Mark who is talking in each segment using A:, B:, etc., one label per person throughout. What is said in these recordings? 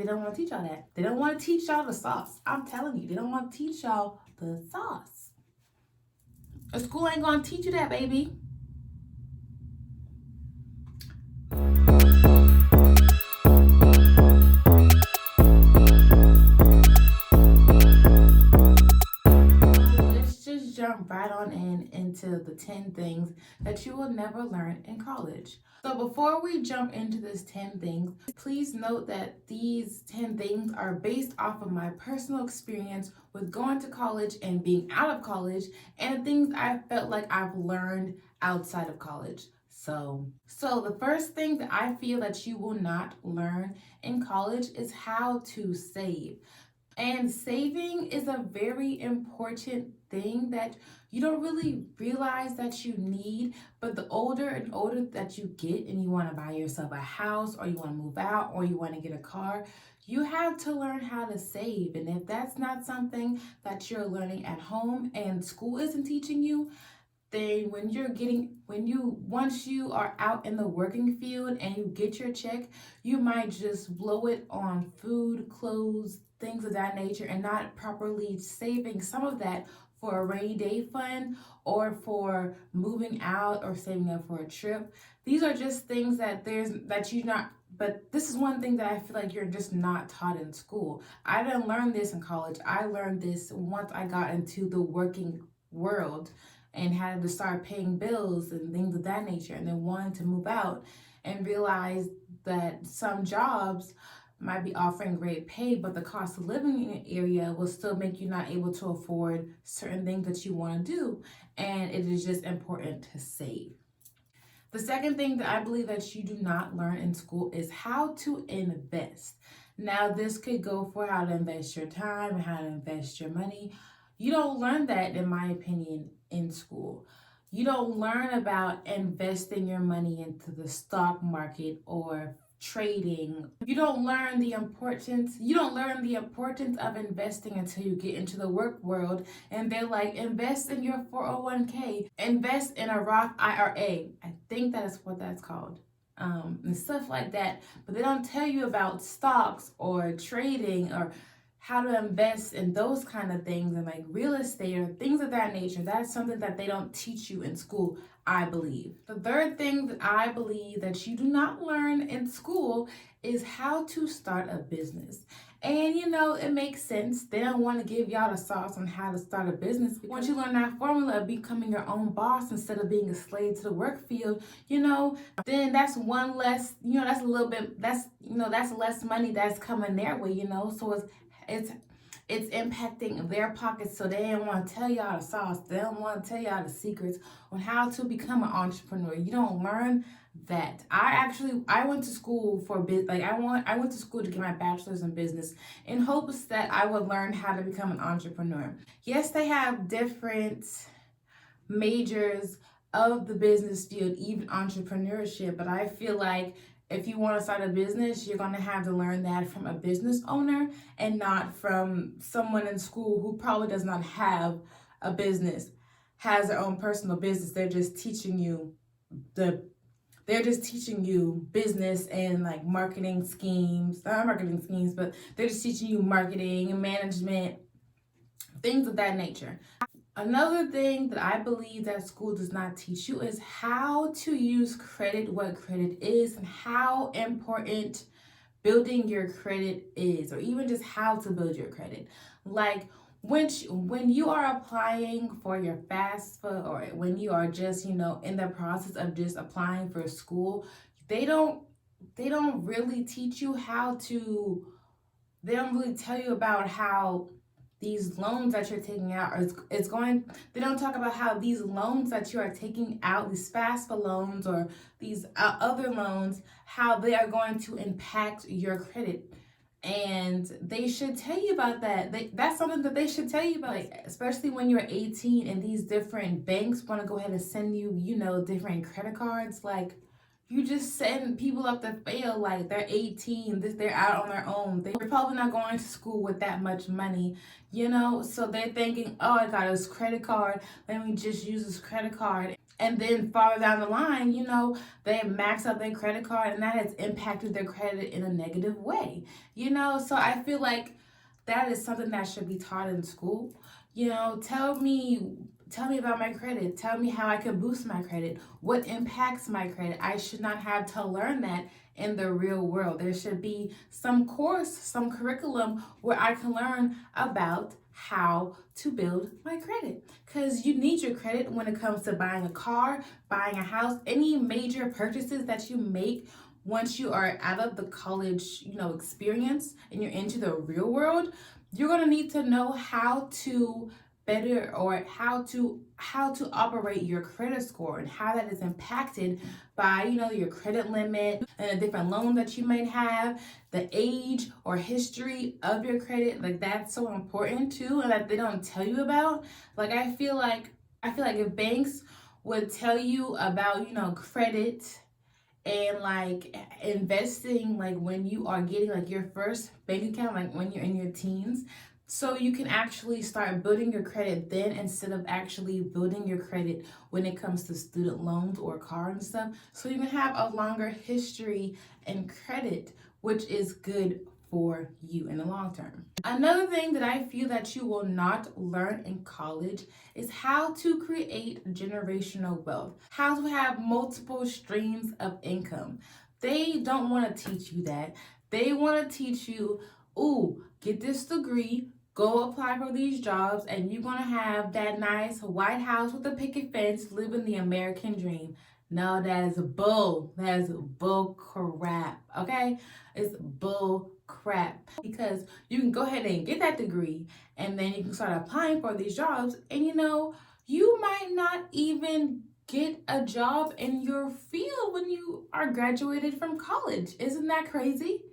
A: don't want to teach y'all that. They don't want to teach y'all the sauce. I'm telling you, they don't want to teach y'all the sauce. A school ain't going to teach you that, baby. Let's just jump right on into the 10 things that you will never learn in college. So before we jump into this 10 things, please note that these 10 things are based off of my personal experience with going to college and being out of college, and things I felt like I've learned outside of college. So the first thing that I feel that you will not learn in college is how to save. And saving is a very important thing that you don't really realize that you need, but the older and older that you get and you want to buy yourself a house, or you want to move out, or you want to get a car, you have to learn how to save. And if that's not something that you're learning at home and school isn't teaching you, then once you are out in the working field and you get your check, you might just blow it on food, clothes, things of that nature, and not properly saving some of that for a rainy day fund or for moving out or saving up for a trip. These are just things but this is one thing that I feel like you're just not taught in school. I didn't learn this in college. I learned this once I got into the working world and had to start paying bills and things of that nature, and then wanted to move out and realize that some jobs might be offering great pay, but the cost of living in an area will still make you not able to afford certain things that you want to do, and it is just important to save. The second thing that I believe that you do not learn in school is how to invest. Now, this could go for how to invest your time and how to invest your money. You don't learn that, in my opinion, in school. You don't learn about investing your money into the stock market or trading. You don't learn the importance of investing until you get into the work world, and they're like, invest in your 401k, invest in a Roth IRA. I think that is what that's called. And stuff like that. But they don't tell you about stocks or trading or how to invest in those kind of things, and like real estate or things of that nature. That's something that they don't teach you in school, I believe. The third thing that I believe that you do not learn in school is how to start a business. And it makes sense. They don't want to give y'all the sauce on how to start a business. Once you learn that formula of becoming your own boss instead of being a slave to the work field, then that's one less, that's a little bit, that's less money that's coming their way, so it's impacting their pockets, so they don't want to tell y'all the sauce. They don't want to tell y'all the secrets on how to become an entrepreneur. You don't learn that. I went to school for I went to school to get my bachelor's in business in hopes that I would learn how to become an entrepreneur. Yes, they have different majors of the business field, even entrepreneurship, but I feel like if you want to start a business, you're going to have to learn that from a business owner and not from someone in school who probably does not have a business, has their own personal business. They're just teaching you business and like marketing schemes, not marketing schemes, but they're just teaching you marketing and management, things of that nature. Another thing that I believe that school does not teach you is how to use credit, what credit is, and how important building your credit is, or even just how to build your credit. Like when you are applying for your FAFSA, or when you are just, in the process of just applying for school, they don't really teach you they don't really tell you about how these loans that you're taking out they don't talk about how these loans that you are taking out, these FAFSA loans or these other loans, how they are going to impact your credit. And they should tell you about that. That's something that they should tell you about, especially when you're 18 and these different banks want to go ahead and send you, different credit cards. Like, you just send people up to fail, like they're 18, they're out on their own. They're probably not going to school with that much money, so they're thinking, oh, I got this credit card, let me just use this credit card. And then farther down the line, they max out their credit card and that has impacted their credit in a negative way. So I feel like that is something that should be taught in school. Tell me about my credit. Tell me how I can boost my credit. What impacts my credit? I should not have to learn that in the real world. There should be some course, some curriculum where I can learn about how to build my credit, because you need your credit when it comes to buying a car, buying a house, any major purchases that you make. Once you are out of the college, experience and you're into the real world, you're going to need to know how to better, or how to operate your credit score and how that is impacted by your credit limit and the different loans that you might have, the age or history of your credit. Like, that's so important too, and that they don't tell you about. Like, I feel like if banks would tell you about credit and like investing, like when you are getting like your first bank account, like when you're in your teens, so you can actually start building your credit then, instead of actually building your credit when it comes to student loans or car and stuff. So you can have a longer history and credit, which is good for you in the long term. Another thing that I feel that you will not learn in college is how to create generational wealth, how to have multiple streams of income. They don't want to teach you that. They want to teach you, ooh, get this degree, go apply for these jobs, and you're going to have that nice White House with a picket fence, living the American dream. No, that is bull. That is bull crap, okay? It's bull crap, because you can go ahead and get that degree and then you can start applying for these jobs, and you might not even get a job in your field when you are graduated from college. Isn't that crazy?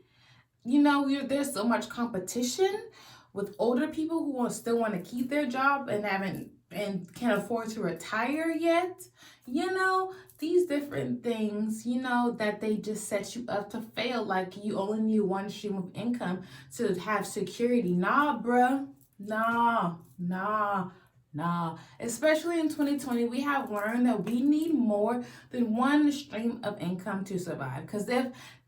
A: There's so much competition with older people who still want to keep their job and can't afford to retire yet. These different things, that they just set you up to fail. Like, you only need one stream of income to have security. Nah, bruh. Nah. Especially in 2020, we have learned that we need more than one stream of income to survive. Because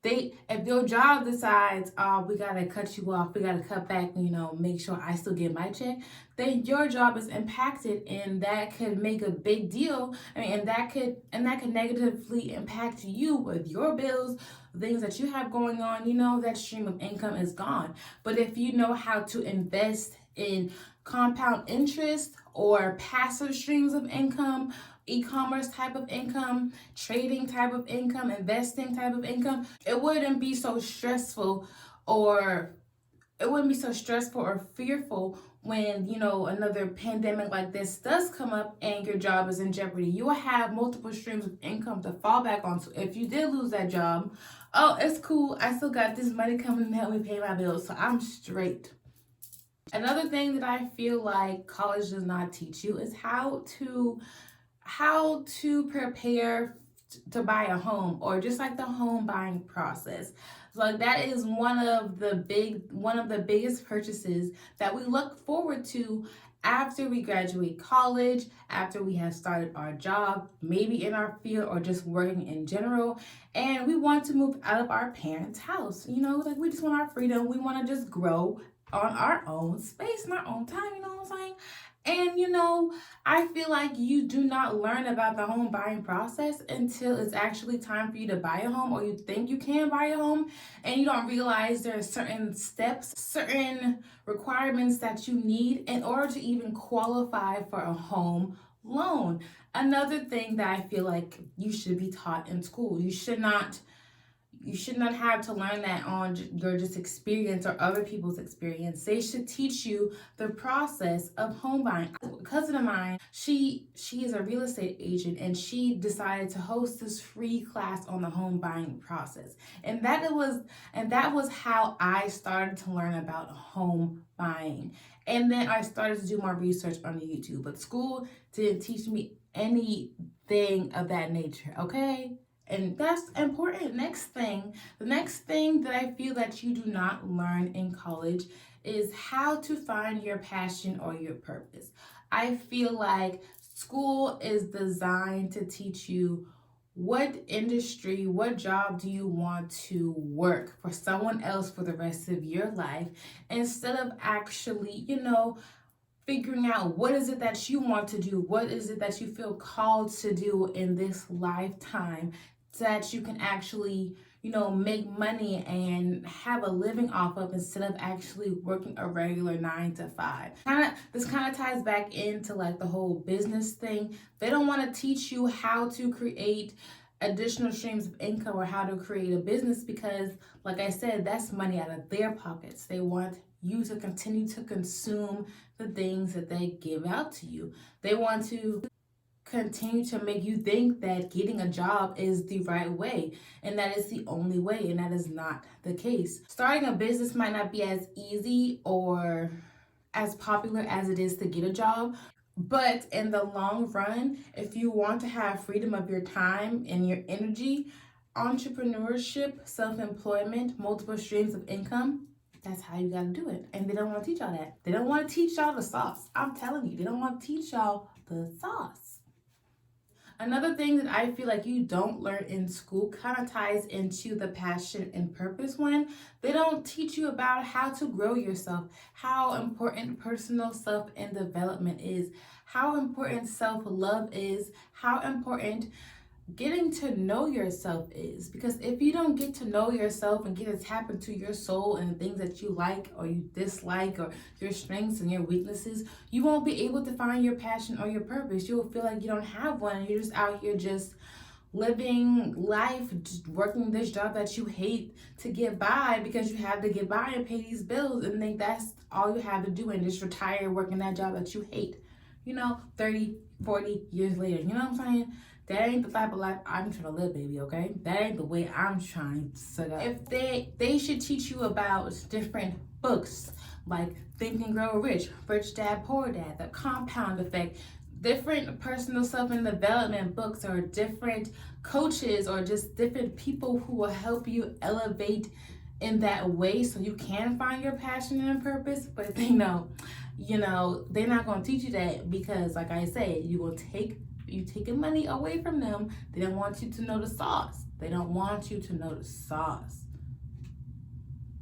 A: if your job decides, we gotta cut you off, we gotta cut back, make sure I still get my check, then your job is impacted, and that could make a big deal. And that could negatively impact you with your bills, things that you have going on. That stream of income is gone. But if you know how to invest in compound interest or passive streams of income, e-commerce type of income, trading type of income, investing type of income, it wouldn't be so stressful or fearful when another pandemic like this does come up and your job is in jeopardy. You will have multiple streams of income to fall back on. So if you did lose that job, oh, it's cool, I still got this money coming to help me pay my bills, so I'm straight. Another thing that I feel like college does not teach you is how to prepare to buy a home, or just like the home buying process. Like, that is one of the biggest purchases that we look forward to after we graduate college, after we have started our job, maybe in our field or just working in general, and we want to move out of our parents' house. Like, we just want our freedom. We want to just grow on our own space and our own time, you know what I'm saying? And I feel like you do not learn about the home buying process until it's actually time for you to buy a home, or you think you can buy a home, and you don't realize there are certain steps, certain requirements that you need in order to even qualify for a home loan. Another thing that I feel like you should be taught in school, you should not have to learn that on your just experience or other people's experience. They should teach you the process of home buying. A cousin of mine, she is a real estate agent, and she decided to host this free class on the home buying process. And that was how I started to learn about home buying. And then I started to do more research on YouTube. But school didn't teach me anything of that nature, okay? And that's important. The next thing that I feel that you do not learn in college is how to find your passion or your purpose. I feel like School is designed to teach you what industry, what job do you want to work for someone else for the rest of your life, instead of actually, figuring out what is it that you want to do, what is it that you feel called to do in this lifetime, so that you can actually make money and have a living off of, instead of actually working a regular 9 to 5. This kind of ties back into like the whole business thing. They don't want to teach you how to create additional streams of income or how to create a business, because like I said, that's money out of their pockets. They want you to continue to consume the things that they give out to you. They want to continue to make you think that getting a job is the right way and that is the only way, and that is not the case. Starting a business might not be as easy or as popular as it is to get a job, but in the long run, if you want to have freedom of your time and your energy, entrepreneurship, self-employment, multiple streams of income, that's how you gotta do it. And they don't want to teach y'all that. They don't want to teach y'all the sauce. I'm telling you, they don't want to teach y'all the sauce. Another thing that I feel like you don't learn in school kind of ties into the passion and purpose one. They don't teach you about how to grow yourself, how important personal self and development is, how important self-love is, how important getting to know yourself is. Because if you don't get to know yourself and get to tap into your soul and the things that you like or you dislike, or your strengths and your weaknesses, you won't be able to find your passion or your purpose. You'll feel like you don't have one, and you're just out here just living life, just working this job that you hate to get by, because you have to get by and pay these bills, and think that's all you have to do, and just retire working that job that you hate, 30, 40 years later. You know what I'm saying? That ain't the type of life I'm trying to live, baby, okay? That ain't the way I'm trying to go. If they should teach you about different books, like Think and Grow Rich, Rich Dad, Poor Dad, The Compound Effect, different personal self and development books, or different coaches, or just different people who will help you elevate in that way so you can find your passion and purpose. But they're not going to teach you that, because like I said, you taking money away from them. They don't want you to know the sauce. They don't want you to know the sauce.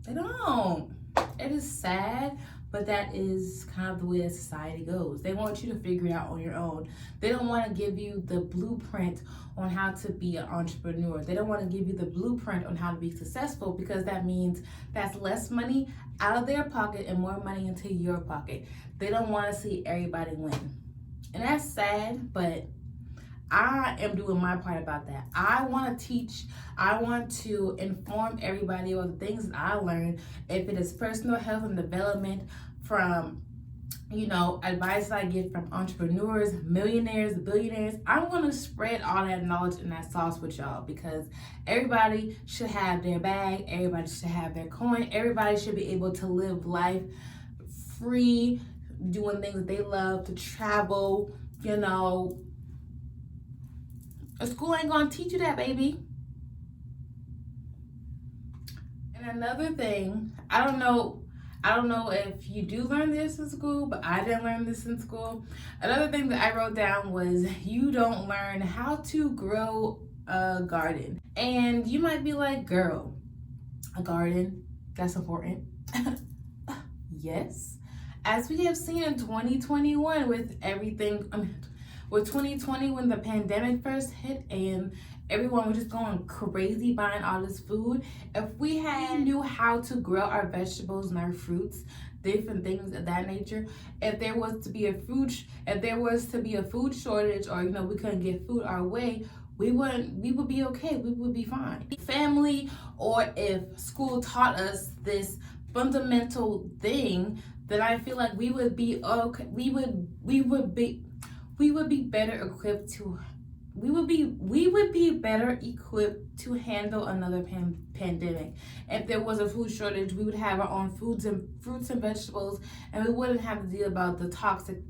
A: They don't. It is sad, but that is kind of the way that society goes. They want you to figure it out on your own. They don't want to give you the blueprint on how to be an entrepreneur. They don't want to give you the blueprint on how to be successful, because that means that's less money out of their pocket and more money into your pocket. They don't want to see everybody win. And that's sad, but I am doing my part about that. I want to teach. I want to inform everybody about the things that I learned. If it is personal health and development, from advice I get from entrepreneurs, millionaires, billionaires, I'm going to spread all that knowledge and that sauce with y'all, because everybody should have their bag. Everybody should have their coin. Everybody should be able to live life free, doing things that they love, to travel. A school ain't gonna teach you that, baby. And another thing, I don't know if you do learn this in school, but I didn't learn this in school. Another thing that I wrote down was, you don't learn how to grow a garden. And you might be like, girl, a garden, that's important. Yes. As we have seen in 2021 with everything, with 2020 when the pandemic first hit and everyone was just going crazy buying all this food, if we knew how to grow our vegetables and our fruits, different things of that nature, if there was to be a food shortage, or we couldn't get food our way, we would be okay. We would be fine. Family, or if school taught us this fundamental thing, that I feel like we would be okay. We would be better equipped to handle another pandemic. If there was a food shortage, we would have our own fruits and vegetables, and we wouldn't have to deal about the toxic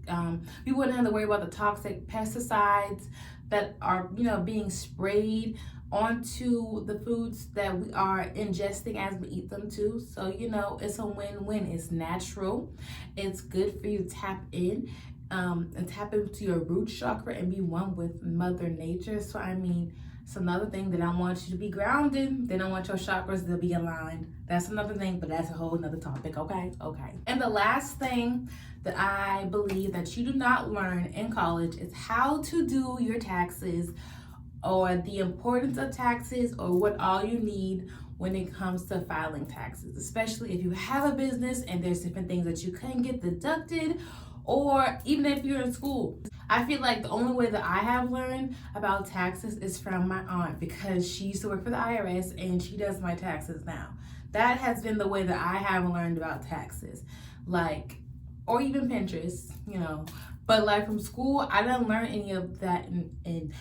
A: we wouldn't have to worry about the toxic pesticides that are being sprayed onto the foods that we are ingesting as we eat them too. So it's a win-win. It's natural. It's good for you to tap in. and tap into your root chakra and be one with Mother Nature. So I mean, it's another thing that I want you to be grounded. Then I want your chakras to be aligned. That's another thing, but that's a whole nother topic, okay? And the last thing that I believe that you do not learn in college is how to do your taxes, or the importance of taxes, or what all you need when it comes to filing taxes, especially if you have a business and there's different things that you couldn't get deducted, or even if you're in school. I feel like the only way that I have learned about taxes is from my aunt, because she used to work for the IRS and she does my taxes now. That has been the way that I have learned about taxes, like, or even Pinterest, you know. But like from school, I didn't learn any of that in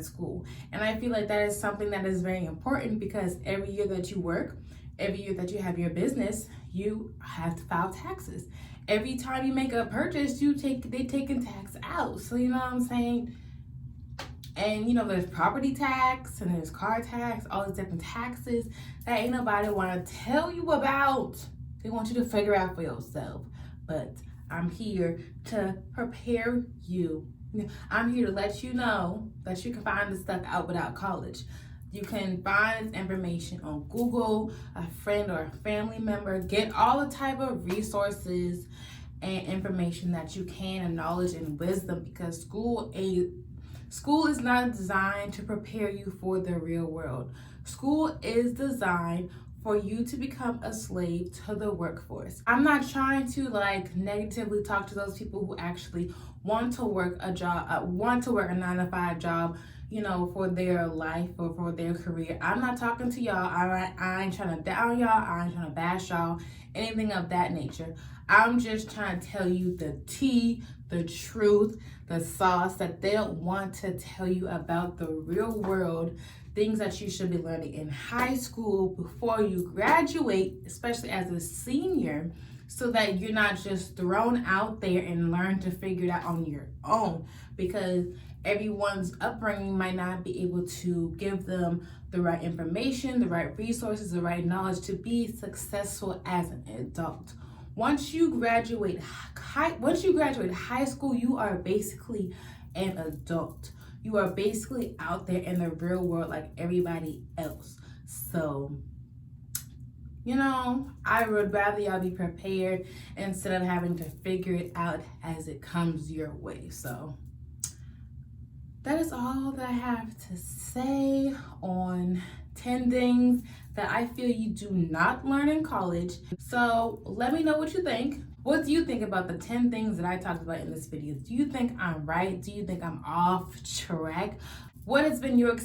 A: school. And I feel like that is something that is very important, because every year that you work, every year that you have your business, you have to file taxes. Every time you make a purchase, they taking tax out. So you know what I'm saying? And you know, there's property tax and there's car tax, all these different taxes that ain't nobody want to tell you about. They want you to figure out for yourself. But I'm here to prepare you. I'm here to let you know that you can find this stuff out without college. You can find this information on Google, a friend or a family member. Get all the type of resources and information that you can, and knowledge and wisdom, because school is not designed to prepare you for the real world. School is designed for you to become a slave to the workforce. I'm not trying to like negatively talk to those people who actually want to work a job, want to work a 9-to-5 job, you know, for their life or for their career. I'm not talking to y'all. I ain't trying to down y'all. I ain't trying to bash y'all, anything of that nature. I'm just trying to tell you the tea, the truth, the sauce that they don't want to tell you about the real world, things that you should be learning in high school before you graduate, especially as a senior, so that you're not just thrown out there and learn to figure it out on your own, because everyone's upbringing might not be able to give them the right information, the right resources, the right knowledge to be successful as an adult. Once you graduate high school, you are basically an adult. You are basically out there in the real world like everybody else. So, you know, I would rather y'all be prepared instead of having to figure it out as it comes your way. So that is all that I have to say on 10 things that I feel you do not learn in college. So let me know what you think. What do you think about the 10 things that I talked about in this video? Do you think I'm right? Do you think I'm off track? What has been your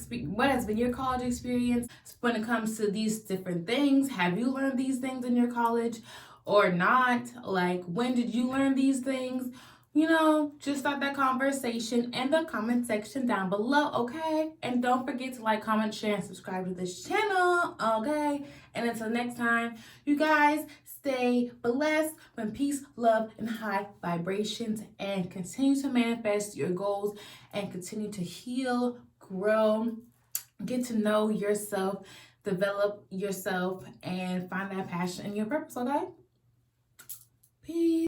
A: college experience when it comes to these different things? Have you learned these things in your college or not? Like, when did you learn these things? You know, just start that conversation in the comment section down below, okay? And don't forget to like, comment, share, and subscribe to this channel, okay? And until next time, you guys stay blessed with peace, love, and high vibrations, and continue to manifest your goals and continue to heal, grow, get to know yourself, develop yourself, and find that passion and your purpose, okay? Peace.